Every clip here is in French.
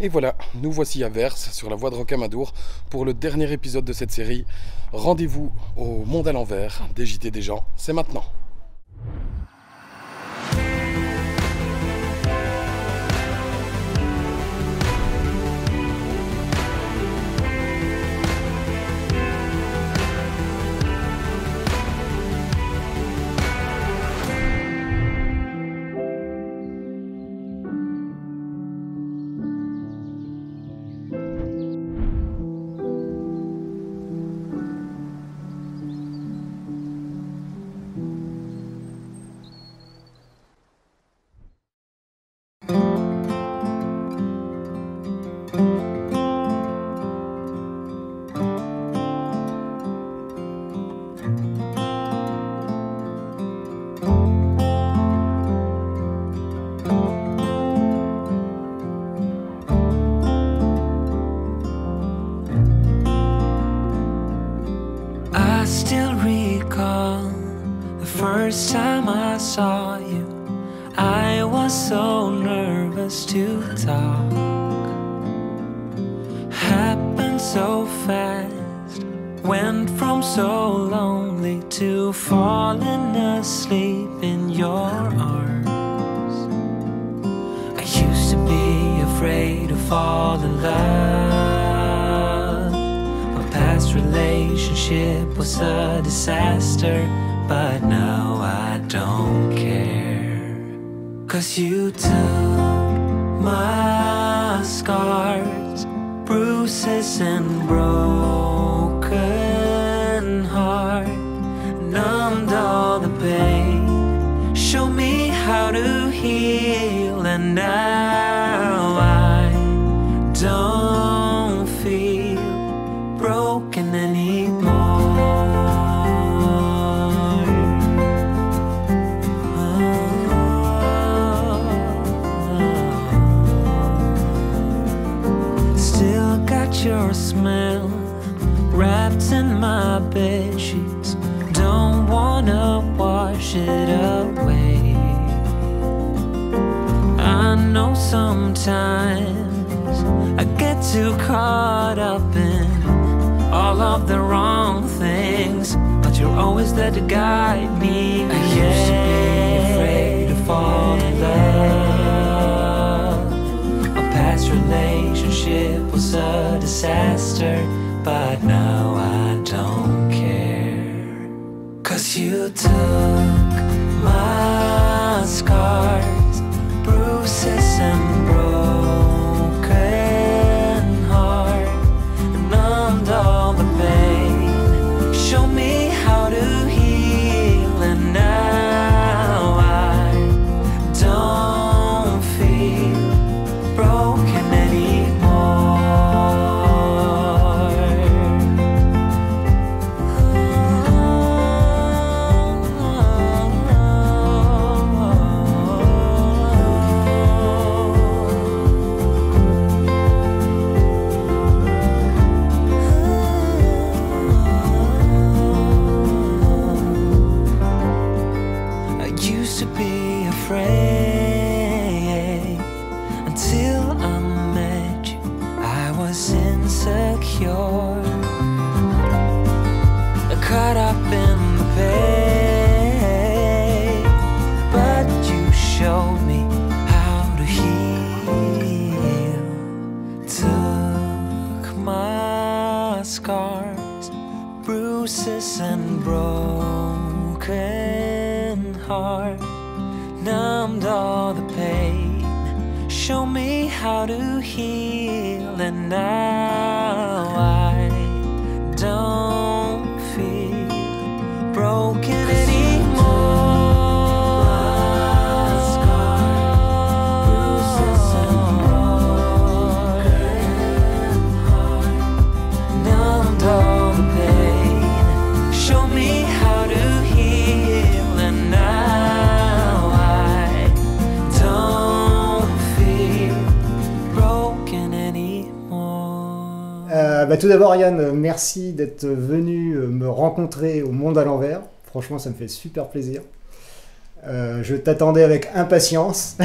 Et voilà, nous voici à Vers, sur la voie de Rocamadour, pour le dernier épisode de cette série. Rendez-vous au Monde à l'envers, des JT des gens, c'est maintenant. I still recall the first time I saw you. I was so nervous to talk. Happened so fast, went from so lonely to falling asleep in your arms. I used to be afraid to fall in love. My past relationship was a disaster, but now I don't care. 'Cause you took my scars, bruises and broken heart, numbed all the pain, show me how to heal, and now I don't feel broken anymore. Still got your smell wrapped in my bedsheets, don't wanna wash it away. I know sometimes I get too caught up in all of the wrong things, but you're always there to guide me. I used to be afraid to fall in love. A past relationship was a disaster, but now I don't care. 'Cause you took my scars, bruises and broken heart, numbed all the pain, show me how to heal, and now I don't feel broken anymore. I used to be afraid until I met you. I was insecure, caught up in the pain, but you showed me how to heal. Took my scars, bruises and broken heart, numbed all the pain, show me how to heal, and now I don't feel broken anymore. Numbed all the pain, show me how to heal, and now I don't feel broken anymore. Tout d'abord, Yann, merci d'être venu me rencontrer au Monde à l'envers. Franchement, ça me fait super plaisir. Je t'attendais avec impatience.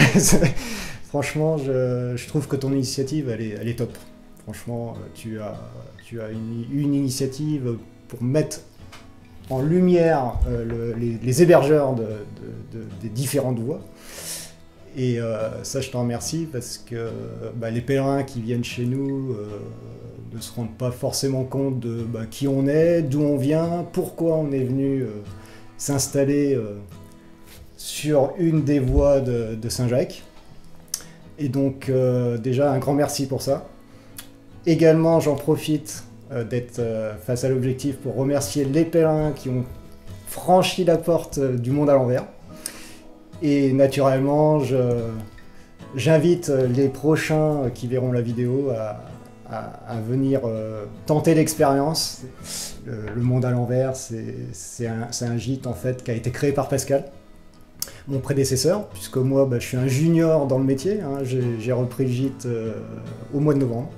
Franchement, je trouve que ton initiative, elle est top. Franchement, tu as une initiative pour mettre en lumière les hébergeurs des différentes voies. Et ça, je t'en remercie parce que les pèlerins qui viennent chez nous ne se rendent pas forcément compte de qui on est, d'où on vient, pourquoi on est venu s'installer sur une des voies de Saint-Jacques. Et donc, déjà, un grand merci pour ça. Également, j'en profite d'être face à l'objectif pour remercier les pèlerins qui ont franchi la porte du monde à l'envers. Et naturellement, j'invite les prochains qui verront la vidéo à venir tenter l'expérience. Le monde à l'envers, c'est un gîte en fait qui a été créé par Pascal, mon prédécesseur, puisque moi je suis un junior dans le métier. Hein, j'ai repris le gîte au mois de novembre.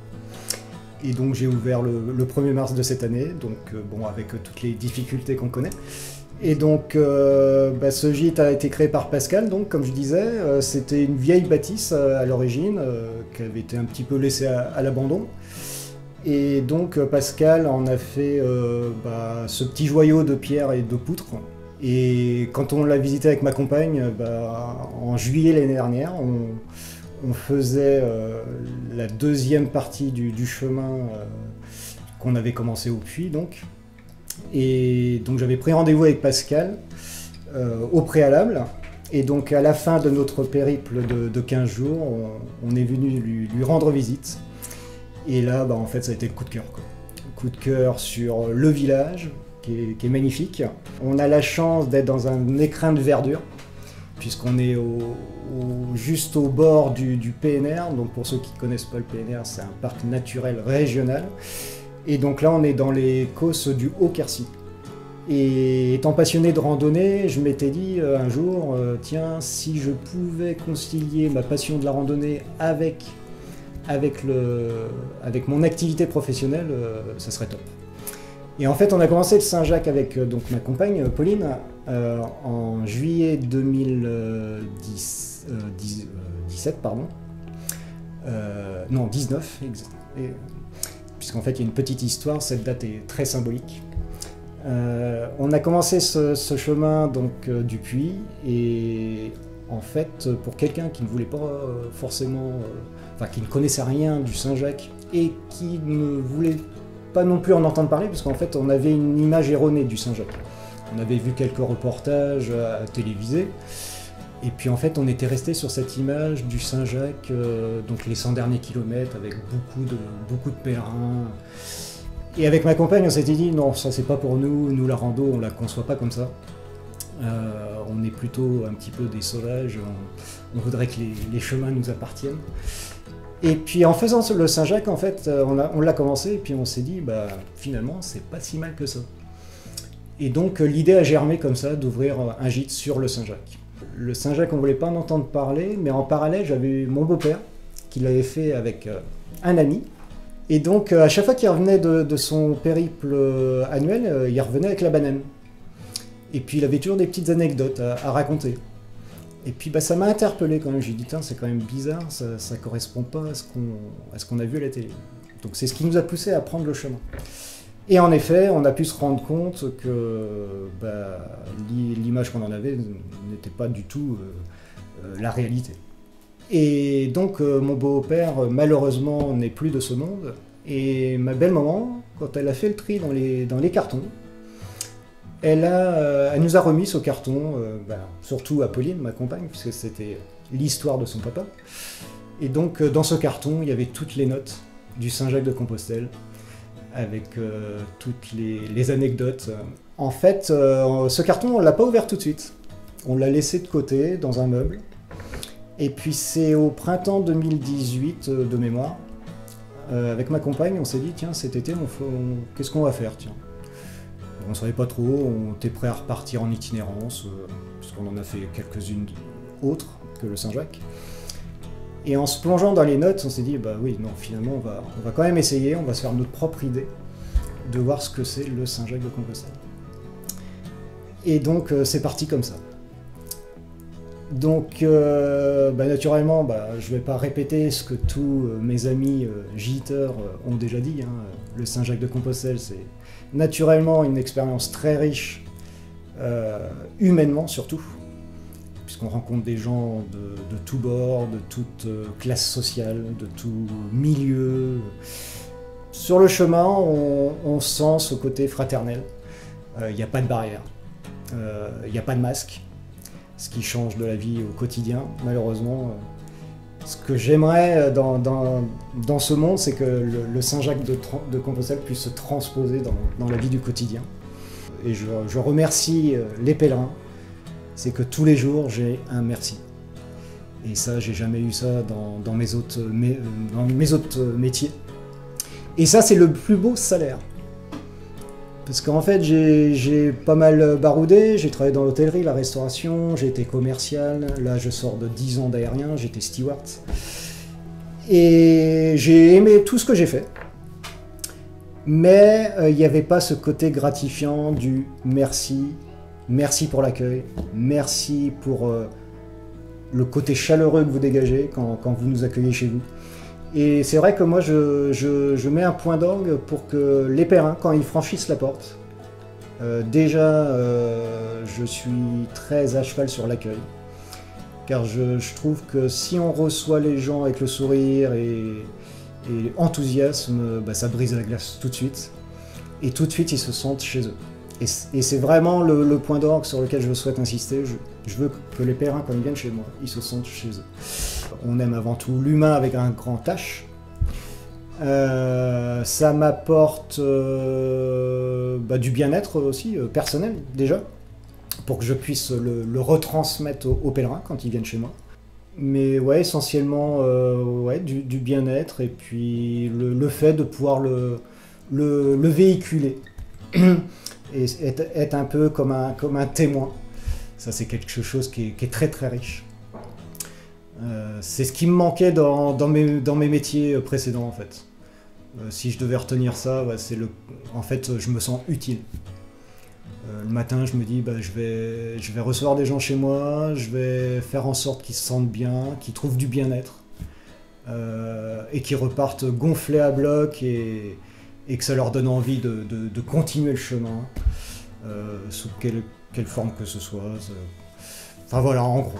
Et donc j'ai ouvert le 1er mars de cette année, donc avec toutes les difficultés qu'on connaît. Et donc ce gîte a été créé par Pascal, donc comme je disais, c'était une vieille bâtisse à l'origine, qui avait été un petit peu laissée à l'abandon. Et donc Pascal en a fait ce petit joyau de pierre et de poutre. Et quand on l'a visité avec ma compagne, en juillet l'année dernière, on faisait la deuxième partie du chemin qu'on avait commencé au puits, donc. Et donc j'avais pris rendez-vous avec Pascal au préalable. Et donc à la fin de notre périple de 15 jours, on est venu lui rendre visite. Et là, en fait, ça a été le coup de cœur, quoi. Coup de cœur sur le village, qui est magnifique. On a la chance d'être dans un écrin de verdure, puisqu'on est juste au bord du PNR. Donc pour ceux qui ne connaissent pas le PNR, c'est un parc naturel régional. Et donc là, on est dans les causses du Haut-Quercy. Et étant passionné de randonnée, je m'étais dit un jour, tiens, si je pouvais concilier ma passion de la randonnée avec mon activité professionnelle, ça serait top. Et en fait, on a commencé le Saint-Jacques avec donc, ma compagne, Pauline, en juillet 2017, pardon. Non, 19, puisqu'en fait, il y a une petite histoire, cette date est très symbolique. On a commencé ce chemin donc, du puits, et en fait, pour quelqu'un qui ne voulait pas forcément, qui ne connaissait rien du Saint-Jacques, et qui ne voulait pas non plus en entendre parler, parce qu'en fait, on avait une image erronée du Saint-Jacques. On avait vu quelques reportages télévisés, et puis en fait, on était resté sur cette image du Saint-Jacques, donc les 100 derniers kilomètres, avec beaucoup de pèlerins. Et avec ma compagne, on s'était dit, non, ça c'est pas pour nous la rando, on la conçoit pas comme ça. On est plutôt un petit peu des sauvages, on voudrait que les chemins nous appartiennent. Et puis en faisant le Saint-Jacques, en fait, on l'a commencé, et puis on s'est dit, finalement, c'est pas si mal que ça. Et donc l'idée a germé comme ça, d'ouvrir un gîte sur le Saint-Jacques. Le Saint-Jacques, on ne voulait pas en entendre parler, mais en parallèle, j'avais mon beau-père, qui l'avait fait avec un ami. Et donc, à chaque fois qu'il revenait de son périple annuel, il revenait avec la banane. Et puis, il avait toujours des petites anecdotes à raconter. Et puis, ça m'a interpellé quand même. J'ai dit, c'est quand même bizarre, ça ne correspond pas à ce qu'on a vu à la télé. Donc, c'est ce qui nous a poussé à prendre le chemin. Et en effet, on a pu se rendre compte que l'image qu'on en avait n'était pas du tout la réalité. Et donc mon beau-père, malheureusement, n'est plus de ce monde. Et ma belle-maman, quand elle a fait le tri dans les cartons, elle nous a remis ce carton, surtout à Pauline, ma compagne, puisque c'était l'histoire de son papa. Et donc dans ce carton, il y avait toutes les notes du Saint-Jacques de Compostelle, avec toutes les anecdotes. En fait, ce carton, on ne l'a pas ouvert tout de suite. On l'a laissé de côté, dans un meuble. Et puis c'est au printemps 2018, de mémoire, avec ma compagne, on s'est dit, tiens, cet été, qu'est-ce qu'on va faire, tiens. On ne savait pas trop, on était prêt à repartir en itinérance, puisqu'on en a fait quelques-unes autres que le Saint-Jacques. Et en se plongeant dans les notes, on s'est dit, oui, non, finalement, on va quand même essayer, on va se faire notre propre idée de voir ce que c'est le Saint-Jacques de Compostelle. Et donc, c'est parti comme ça. Donc, naturellement, je ne vais pas répéter ce que tous mes amis gîteurs ont déjà dit. Hein. Le Saint-Jacques-de-Compostelle, c'est naturellement une expérience très riche, humainement surtout, puisqu'on rencontre des gens de tous bords, de toute classe sociale, de tout milieu. Sur le chemin, on sent ce côté fraternel. Il n'y a pas de barrière, il n'y a pas de masque. Ce qui change de la vie au quotidien, malheureusement. Ce que j'aimerais dans ce monde, c'est que le Saint-Jacques-de-Compostelle puisse se transposer dans la vie du quotidien. Et je remercie les pèlerins, c'est que tous les jours, j'ai un merci. Et ça, j'ai jamais eu ça dans mes autres métiers. Et ça, c'est le plus beau salaire. Parce qu'en fait, j'ai pas mal baroudé, j'ai travaillé dans l'hôtellerie, la restauration, j'ai été commercial, là je sors de 10 ans d'aérien, j'étais steward. Et j'ai aimé tout ce que j'ai fait. Mais il n'y avait pas ce côté gratifiant du merci, merci pour l'accueil, merci pour le côté chaleureux que vous dégagez quand vous nous accueillez chez vous. Et c'est vrai que moi, je mets un point d'orgue pour que les pèlerins, quand ils franchissent la porte, déjà, je suis très à cheval sur l'accueil. Car je trouve que si on reçoit les gens avec le sourire et l'enthousiasme, ça brise la glace tout de suite. Et tout de suite, ils se sentent chez eux. Et c'est vraiment le point d'orgue sur lequel je souhaite insister. Je veux que les pèlerins, quand ils viennent chez moi, ils se sentent chez eux. On aime avant tout l'humain avec un grand H. Ça m'apporte du bien-être aussi, personnel déjà, pour que je puisse le retransmettre aux pèlerins quand ils viennent chez moi. Mais ouais, essentiellement du bien-être et puis le fait de pouvoir le véhiculer. Et être un peu comme un témoin. Ça, c'est quelque chose qui est très très riche. C'est ce qui me manquait dans mes métiers précédents, en fait. Si je devais retenir ça, en fait, je me sens utile. Le matin, je me dis, je vais recevoir des gens chez moi, je vais faire en sorte qu'ils se sentent bien, qu'ils trouvent du bien-être, et qu'ils repartent gonflés à bloc et que ça leur donne envie de continuer le chemin, sous quelle forme que ce soit. Enfin voilà, en gros,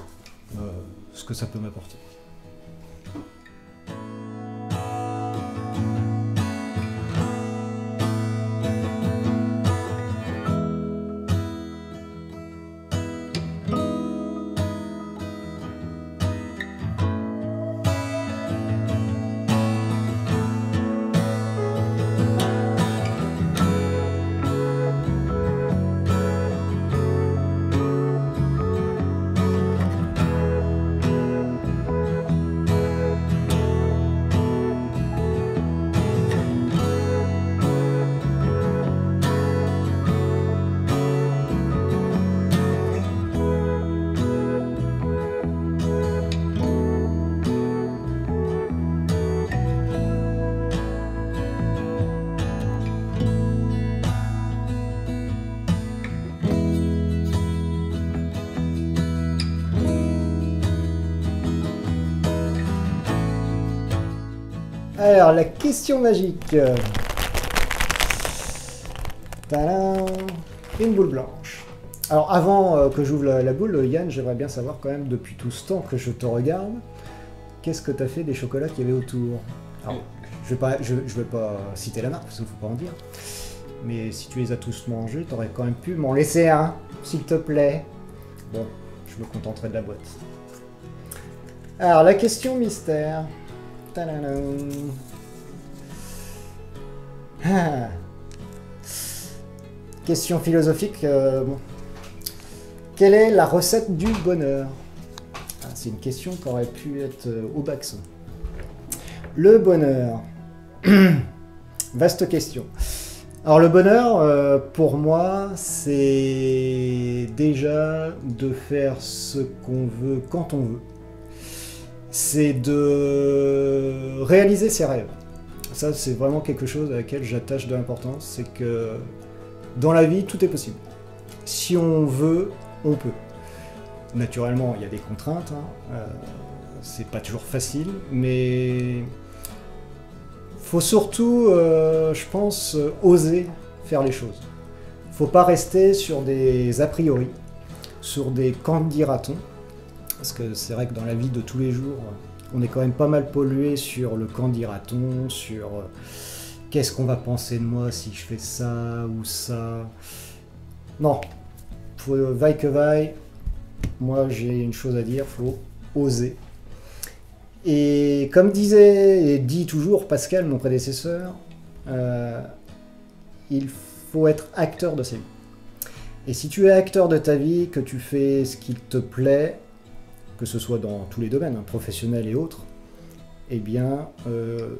ce que ça peut m'apporter. Alors, la question magique. Tadam, une boule blanche. Alors, avant que j'ouvre la boule, Yann, j'aimerais bien savoir quand même, depuis tout ce temps que je te regarde, qu'est-ce que tu as fait des chocolats qu'il y avait autour? Alors, je vais pas citer la marque, parce qu'il ne faut pas en dire. Mais si tu les as tous mangés, tu aurais quand même pu m'en laisser un, s'il te plaît. Bon, je me contenterai de la boîte. Alors, la question mystère. Question philosophique. Bon. Quelle est la recette du bonheur? C'est une question qui aurait pu être au bac. Le bonheur. Vaste question. Alors le bonheur, pour moi, c'est déjà de faire ce qu'on veut quand on veut. C'est de réaliser ses rêves. Ça, c'est vraiment quelque chose à laquelle j'attache de l'importance. C'est que dans la vie, tout est possible. Si on veut, on peut. naturellement, il y a des contraintes, hein. C'est pas toujours facile, mais faut surtout, je pense, oser faire les choses. Faut pas rester sur des a priori, sur des qu'en dira-t-on, parce que c'est vrai que dans la vie de tous les jours, on est quand même pas mal pollué sur le qu'en dira-t-on, sur qu'est-ce qu'on va penser de moi si je fais ça ou ça. Non, faut, vaille que vaille, moi j'ai une chose à dire, faut oser. Et comme disait et dit toujours Pascal, mon prédécesseur, il faut être acteur de sa vie. Et si tu es acteur de ta vie, que tu fais ce qui te plaît, que ce soit dans tous les domaines, hein, professionnels et autres, eh bien,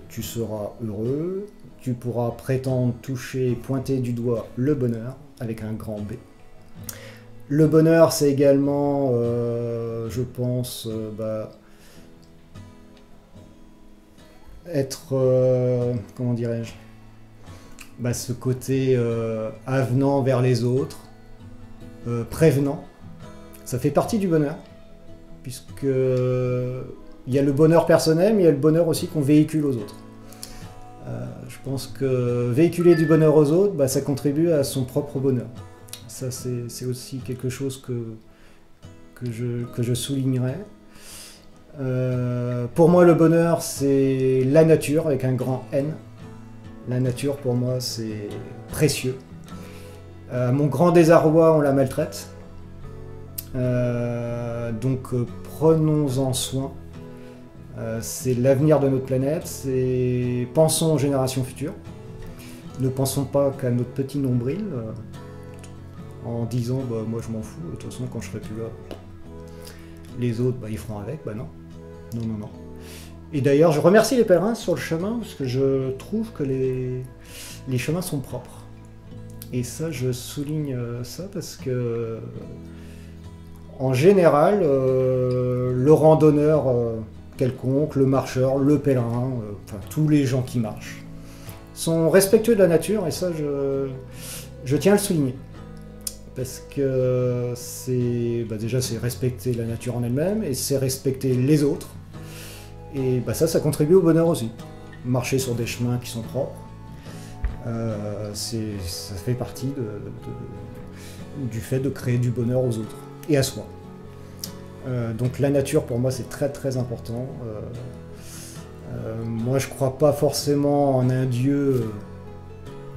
tu seras heureux, tu pourras prétendre toucher, pointer du doigt le bonheur, avec un grand B. Le bonheur, c'est également, je pense, être, comment dirais-je, ce côté avenant vers les autres, prévenant. Ça fait partie du bonheur, puisque il y a le bonheur personnel, mais il y a le bonheur aussi qu'on véhicule aux autres. Je pense que véhiculer du bonheur aux autres, ça contribue à son propre bonheur. Ça, c'est aussi quelque chose que je soulignerai. Pour moi, le bonheur, c'est la nature avec un grand N. La nature, pour moi, c'est précieux. À mon grand désarroi, on la maltraite. Donc, prenons-en soin. C'est l'avenir de notre planète. Pensons aux générations futures. Ne pensons pas qu'à notre petit nombril, en disant moi je m'en fous, de toute façon quand je serai plus là, les autres ils feront avec. Non. Non. Et d'ailleurs, je remercie les pèlerins sur le chemin, parce que je trouve que les chemins sont propres. Et ça, je souligne ça parce que, en général, le randonneur quelconque, le marcheur, le pèlerin, tous les gens qui marchent, sont respectueux de la nature, et ça, je tiens à le souligner. Parce que déjà c'est respecter la nature en elle-même, et c'est respecter les autres. Et ça contribue au bonheur aussi. Marcher sur des chemins qui sont propres, ça fait partie du fait de créer du bonheur aux autres et à soi. Donc la nature pour moi c'est très très important. Moi je crois pas forcément en un dieu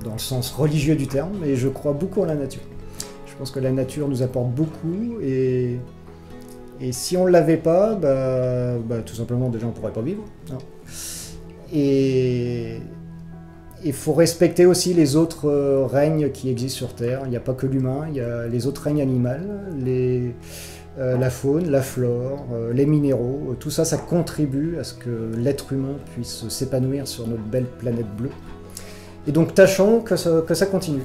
dans le sens religieux du terme, mais je crois beaucoup en la nature. Je pense que la nature nous apporte beaucoup, et si on ne l'avait pas, tout simplement déjà on ne pourrait pas vivre. Hein. Et il faut respecter aussi les autres règnes qui existent sur Terre. Il n'y a pas que l'humain, il y a les autres règnes animaux, la faune, la flore, les minéraux. Tout ça, ça contribue à ce que l'être humain puisse s'épanouir sur notre belle planète bleue. Et donc tâchons que ça continue.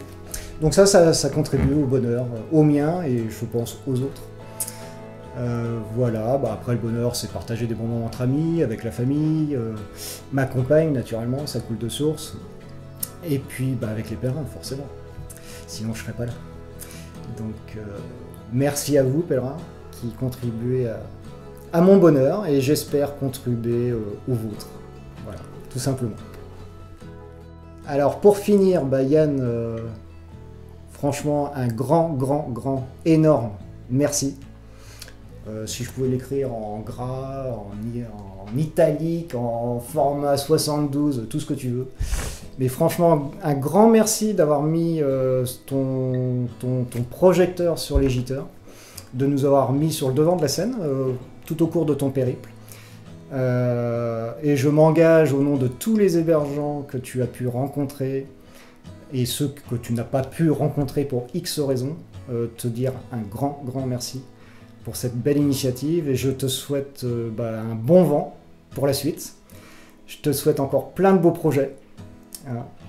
Donc ça contribue au bonheur, au mien et je pense aux autres. Voilà, après le bonheur c'est partager des bons moments entre amis, avec la famille, ma compagne naturellement, ça coule de source. Et puis avec les pèlerins forcément, sinon je serais pas là. Donc merci à vous pèlerins qui contribuez à mon bonheur, et j'espère contribuer au vôtre. Voilà, tout simplement. Alors pour finir, Yann, franchement un grand, énorme merci. Si je pouvais l'écrire en gras, en italique, en format 72, tout ce que tu veux. Mais franchement, un grand merci d'avoir mis ton projecteur sur les giteurs, de nous avoir mis sur le devant de la scène tout au cours de ton périple. Et je m'engage au nom de tous les hébergeants que tu as pu rencontrer et ceux que tu n'as pas pu rencontrer pour X raisons, te dire un grand merci pour cette belle initiative, et je te souhaite un bon vent pour la suite. Je te souhaite encore plein de beaux projets.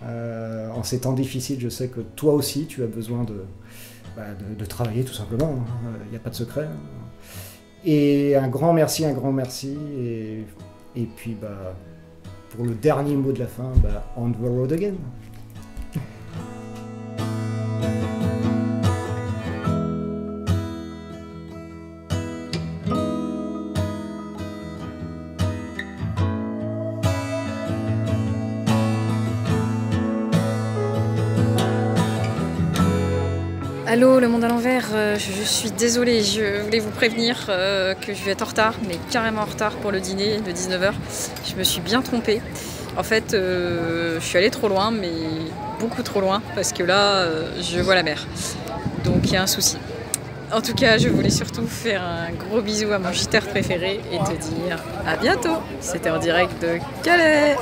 En ces temps difficiles, je sais que toi aussi tu as besoin de travailler tout simplement, il n'y a pas de secret. Et un grand merci, et puis pour le dernier mot de la fin, on the road again. Allô, le monde à l'envers, je suis désolée, je voulais vous prévenir que je vais être en retard, mais carrément en retard pour le dîner de 19h. Je me suis bien trompée. En fait, je suis allée trop loin, mais beaucoup trop loin, parce que là, je vois la mer. Donc il y a un souci. En tout cas, je voulais surtout faire un gros bisou à mon giteur préféré et te dire à bientôt. C'était en direct de Calais.